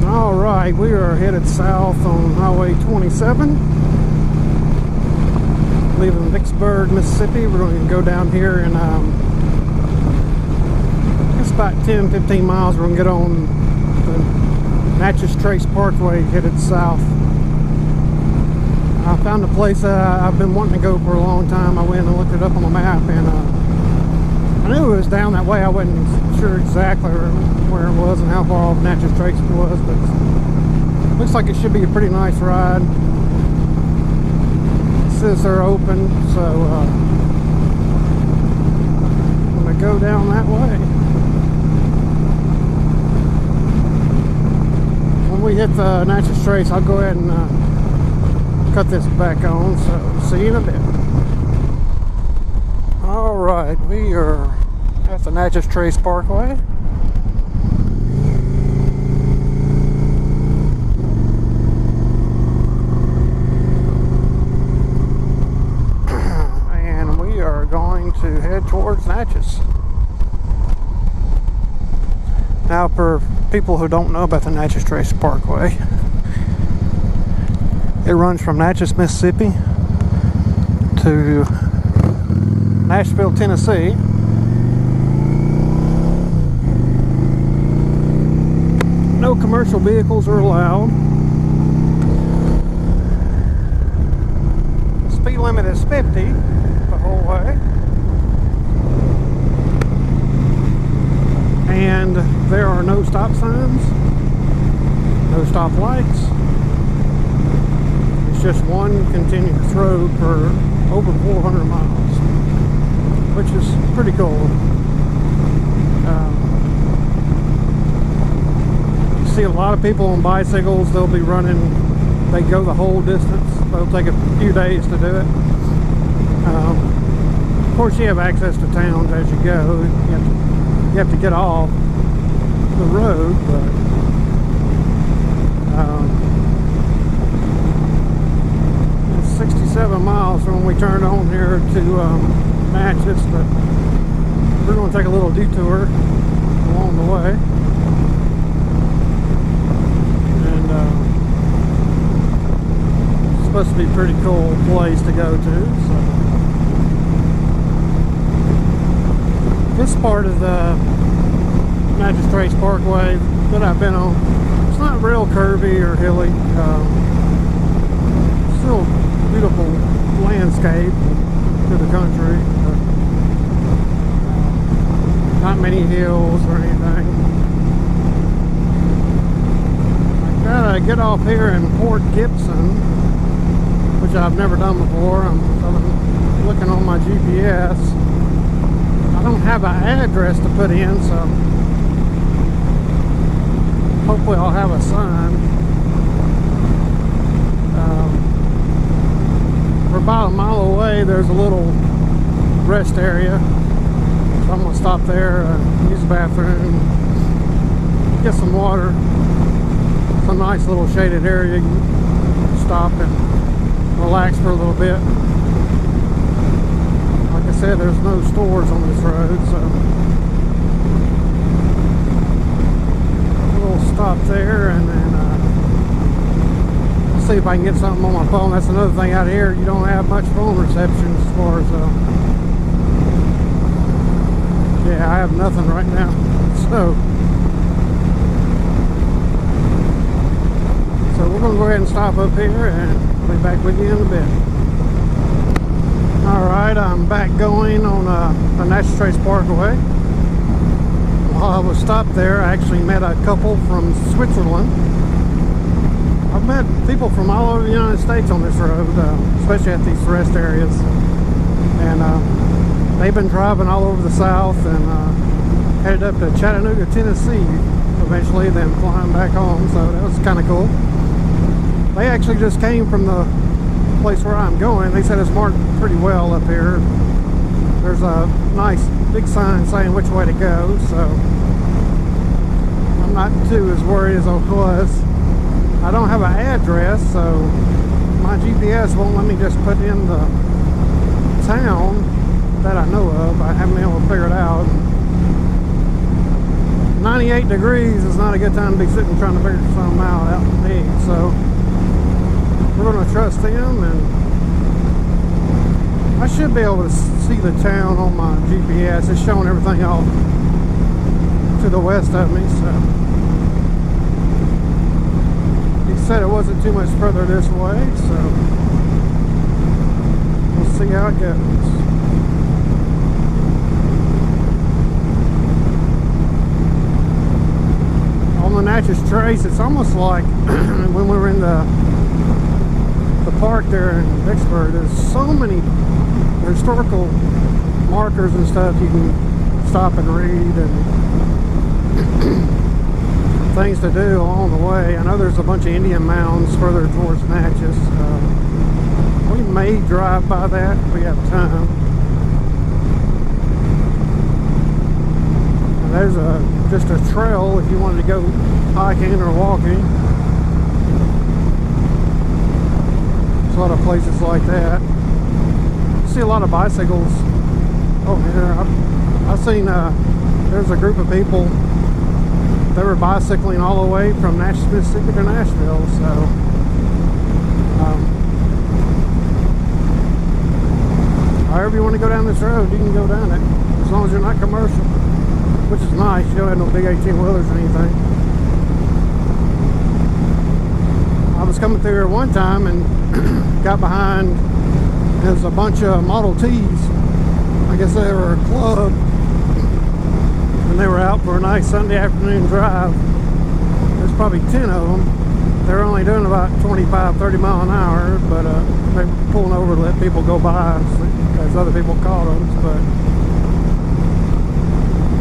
Alright, we are headed south on Highway 27. Leaving Vicksburg, Mississippi. We're going to go down here and it's about 10-15 miles. We're going to get on the Natchez Trace Parkway headed south. I found a place I've been wanting to go for a long time. I went and looked it up on the map, and I knew it was down that way. I wasn't sure exactly where it was and how far off Natchez Trace it was, but it looks like it should be a pretty nice ride. It says they're open, so I'm going to go down that way. When we hit the Natchez Trace, I'll go ahead and cut this back on, so see you in a bit. Alright, we are at the Natchez Trace Parkway. And we are going to head towards Natchez. Now, for people who don't know about the Natchez Trace Parkway, it runs from Natchez, Mississippi to Nashville, Tennessee. No commercial vehicles are allowed. The speed limit is 50 the whole way. And there are no stop signs, no stop lights. It's just one continuous road for over 400 miles, which is pretty cool. You see a lot of people on bicycles. They'll be running, they go the whole distance. They'll take a few days to do it. Of course, you have access to towns as you go. You have to get off the road, but 67 miles from when we turned on here to Natchez, but we're going to take a little detour along the way. And it's supposed to be a pretty cool place to go to. So this part of the Natchez Trace Parkway that I've been on, it's not real curvy or hilly. Still beautiful landscape to the country, but not many hills or anything. I gotta get off here in Port Gibson, which I've never done before. I'm looking on my GPS. I don't have an address to put in, so hopefully I'll have a sign. We're about a mile away. There's a little rest area, so I'm going to stop there, use the bathroom, get some water. It's a nice little shaded area. You can stop and relax for a little bit. Like I said, there's no stores on this road, so we'll stop there and then see if I can get something on my phone. That's another thing out here. You don't have much phone reception as far as yeah, I have nothing right now. So we're going to go ahead and stop up here, and I'll be back with you in a bit. Alright, I'm back going on the Natchez Trace Parkway. While I was stopped there, I actually met a couple from Switzerland. I've met people from all over the United States on this road, especially at these rest areas. And they've been driving all over the South and headed up to Chattanooga, Tennessee eventually, then flying back home, so that was kind of cool. They actually just came from the place where I'm going. They said it's marked pretty well up here. There's a nice big sign saying which way to go, so I'm not too as worried as I was. I don't have an address, so my GPS won't let me just put in the town that I know of. I haven't been able to figure it out. 98 38 degrees is not a good time to be sitting trying to figure something out in the heat. So we're going to trust him, and I should be able to see the town on my GPS. It's showing everything off to the west of me, so he said it wasn't too much further this way, so we'll see how it goes. On the Natchez Trace, it's almost like when we were in the park there in Vicksburg, there's so many historical markers and stuff you can stop and read, and things to do along the way. I know there's a bunch of Indian mounds further towards Natchez. We may drive by that if we have time. And there's just a trail if you wanted to go hiking or walking. There's a lot of places like that. See a lot of bicycles over here. I've seen there's a group of people, they were bicycling all the way from Natchez, Mississippi to Nashville. So however you want to go down this road, you can go down it, as long as you're not commercial, which is nice. You don't have no big 18-wheelers or anything. I was coming through here one time and got behind. There's a bunch of Model Ts. I guess they were a club, and they were out for a nice Sunday afternoon drive. There's probably 10 of them. They're only doing about 25, 30 mile an hour, but they were pulling over to let people go by as other people caught them. But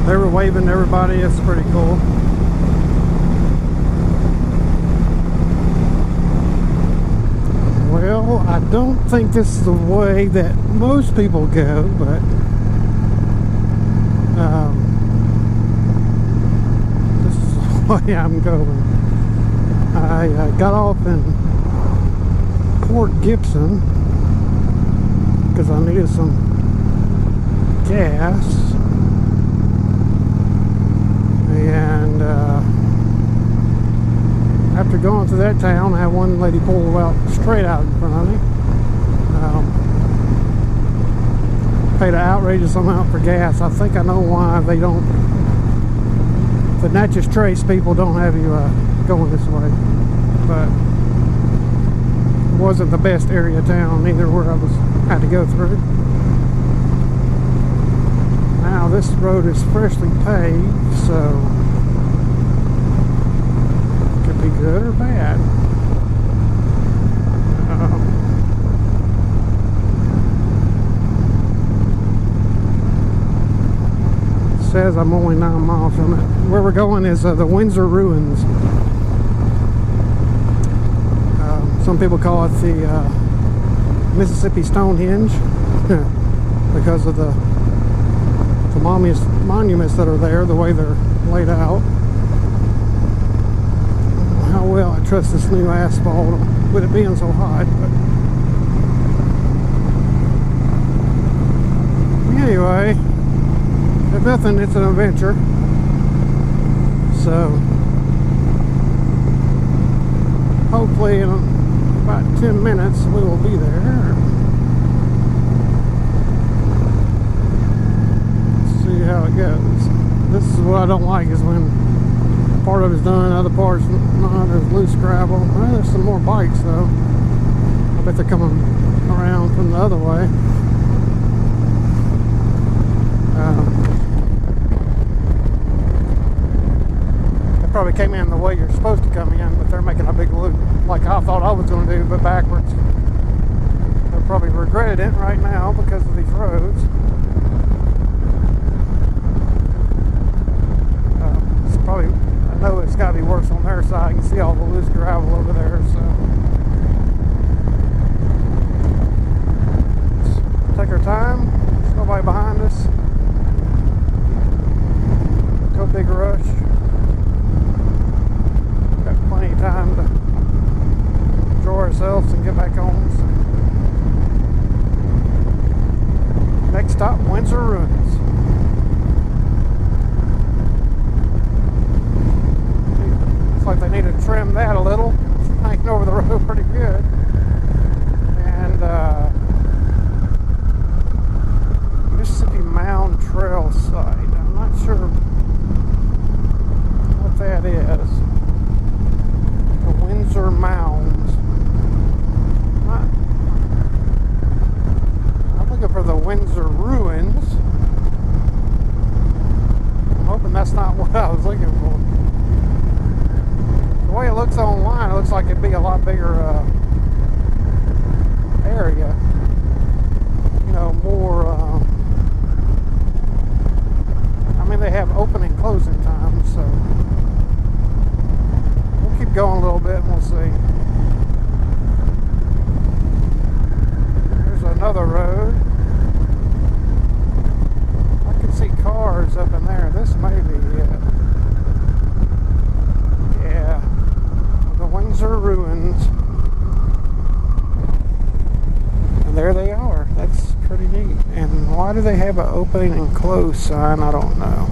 they were waving to everybody. It's pretty cool. Well, I don't think this is the way that most people go, but this is the way I'm going. I got off in Port Gibson because I needed some gas, and after going through that town, I had one lady pull out straight out in front of me. Paid an outrageous amount for gas. I think I know why they don't. The Natchez Trace people don't have you going this way, but it wasn't the best area of town either where I had to go through. Now this road is freshly paved, so be good or bad. It says I'm only 9 miles from it. Where we're going is the Windsor ruins. Some people call it the Mississippi Stonehenge because of the monuments that are there, the way they're laid out. How well I trust this new asphalt with it being so hot, but anyway, if nothing, it's an adventure. So hopefully in about 10 minutes we will be there. Let's see how it goes. This is what I don't like, is when part of it's done, other parts not. There's loose gravel. Well, there's some more bikes though. I bet they're coming around from the other way. They probably came in the way you're supposed to come in, but they're making a big loop like I thought I was going to do, but backwards. They're probably regretting it right now because of these roads. It's probably, I know it's got to be worse on their side. You can see all the loose gravel over there, so let's take our time. There's nobody behind us. No big rush. Got plenty of time to enjoy ourselves and get back home. So. Next stop, Windsor Ruins. trimmed that a little, hanging over the road pretty good. And Mississippi Mound Trail site. I'm not sure what that is. The Windsor Mounds. I'm looking for the Windsor Ruins. I'm hoping that's not what I was looking for. The way it looks online, it looks like it'd be a lot bigger area. You know, more. I mean, they have open and closing times, so we'll keep going a little bit and we'll see. There's another road. I can see cars up in there. This may be it. Yeah, the Windsor Ruins. And there they are. That's pretty neat. And why do they have an open and close sign? I don't know.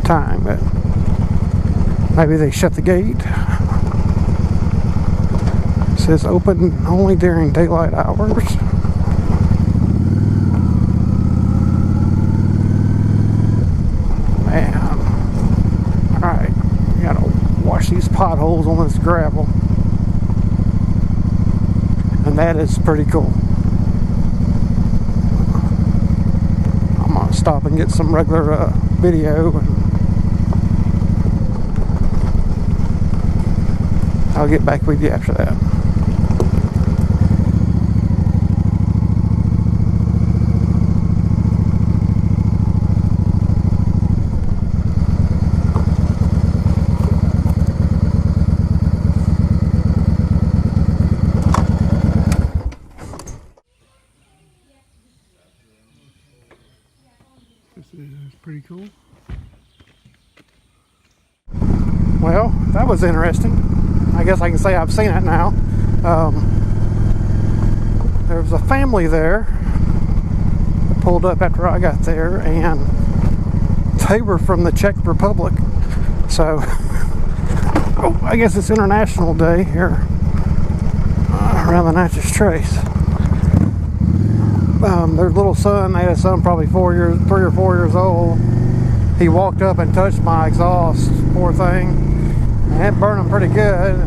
Time, but maybe they shut the gate. It says open only during daylight hours. Man. Alright. You gotta wash these potholes on this gravel. And that is pretty cool. I'm gonna stop and get some regular video. I'll get back with you after that. This is pretty cool. Well, that was interesting. I guess I can say I've seen it now. There was a family there that pulled up after I got there, and they were from the Czech Republic. So, oh, I guess it's International Day here around the Natchez Trace. Their little son, they had a son probably 3 or 4 years old. He walked up and touched my exhaust, poor thing. And it burned him pretty good.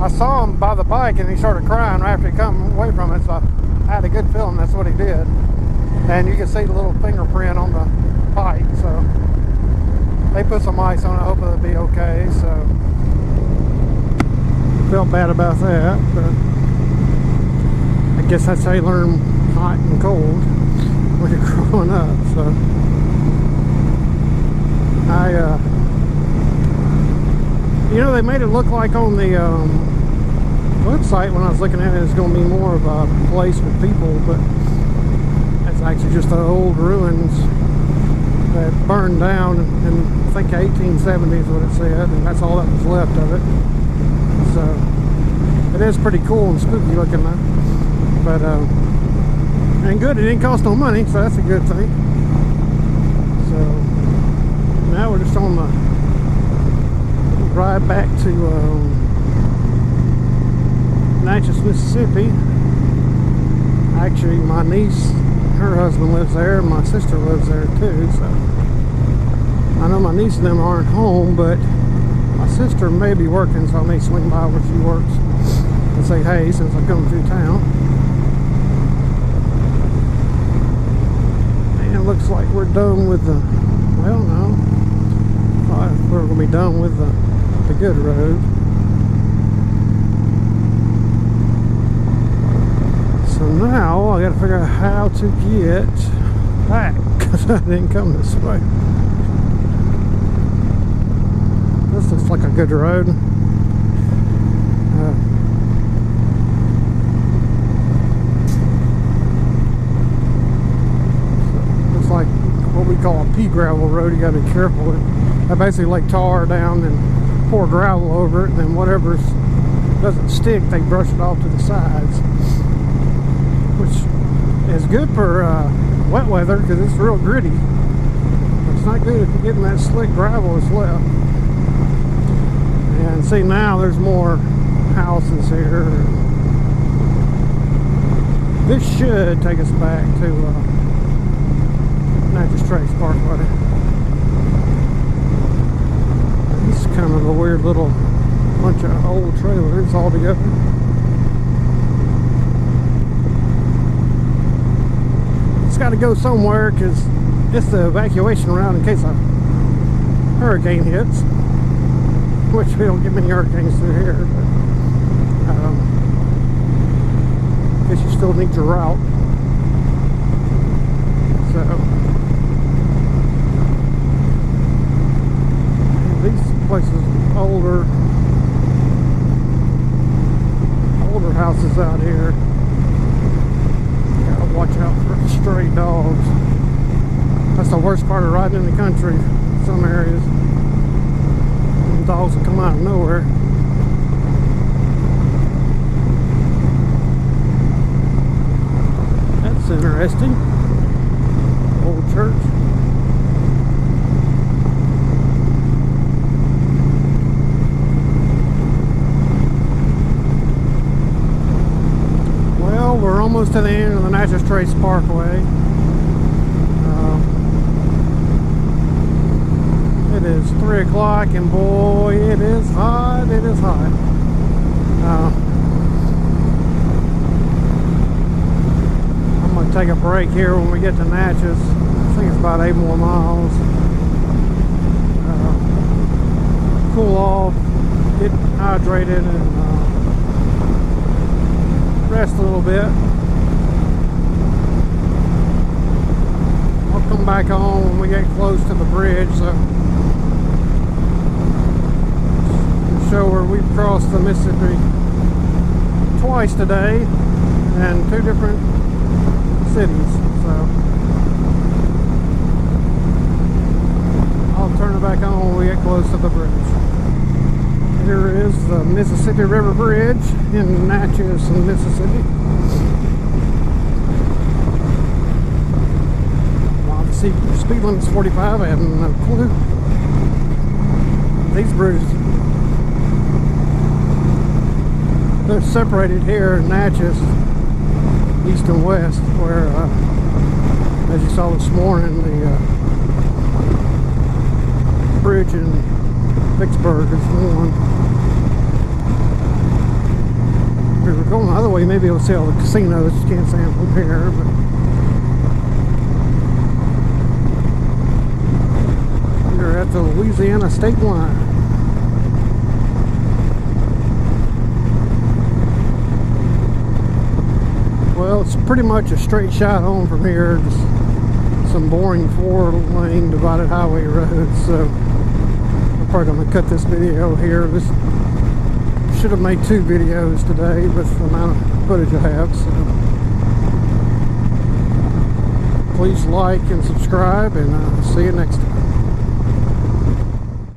I saw him by the bike and he started crying right after he come away from it, so I had a good feeling that's what he did. And you can see the little fingerprint on the bike, so they put some ice on it, hoping it'll be okay. So felt bad about that, but I guess that's how you learn hot and cold when you're growing up. So you know, they made it look like on the website when I was looking at it, it's going to be more of a place for people, but it's actually just the old ruins that burned down in I think 1870 is what it said, and that's all that was left of it. So it is pretty cool and spooky looking though. But and good, it didn't cost no money, so that's a good thing. So now we're just on the ride back to Natchez, Mississippi. Actually, my niece, her husband lives there, and my sister lives there too. So I know my niece and them aren't home, but my sister may be working, so I may swing by where she works and say hey since I'm coming through town. And it looks like we're done with the, well, no, we're going to be done with the good road. So now I got to figure out how to get back because I didn't come this way. This looks like a good road. Looks like what we call a pea gravel road. You got to be careful. I basically lay tar down and pour gravel over it, and then whatever doesn't stick, they brush it off to the sides, which is good for wet weather because it's real gritty. It's not good if you're getting that slick gravel that's left. And see, now there's more houses here. This should take us back to Natchez Trace Parkway. It's kind of a weird little bunch of old trailers all together. It's got to go somewhere because it's the evacuation route in case a hurricane hits, which we don't get many hurricanes through here, but I guess you still need your route. So these places, older houses out here. Gotta watch out for stray dogs. That's the worst part of riding in the country. Some areas, dogs will come out of nowhere. That's interesting. Old church. Well, we're almost to the end of the Natchez Trace Parkway. It is 3 o'clock and boy, it is hot, it is hot. I'm going to take a break here when we get to Natchez. I think it's about 8 more miles. Cool off, get hydrated, and rest a little bit. I'll come back on when we get close to the bridge, so show where we've crossed the Mississippi twice today and 2 different cities. So I'll turn it back on when we get close to the bridge. Here is the Mississippi River Bridge in Natchez, Mississippi. Wow, the speed limit's 45. I have no clue. These bridges, they're separated here in Natchez, east and west, where, as you saw this morning, the bridge in Vicksburg is one. If we were going the other way, maybe we'll see all the casinos. You can't see them from here, but we're at the Louisiana state line. Well, it's pretty much a straight shot home from here. Just some boring 4-lane divided highway roads. So I'm probably going to cut this video here. This should have made 2 videos today with the amount of footage I have. So please like and subscribe, and see you next time.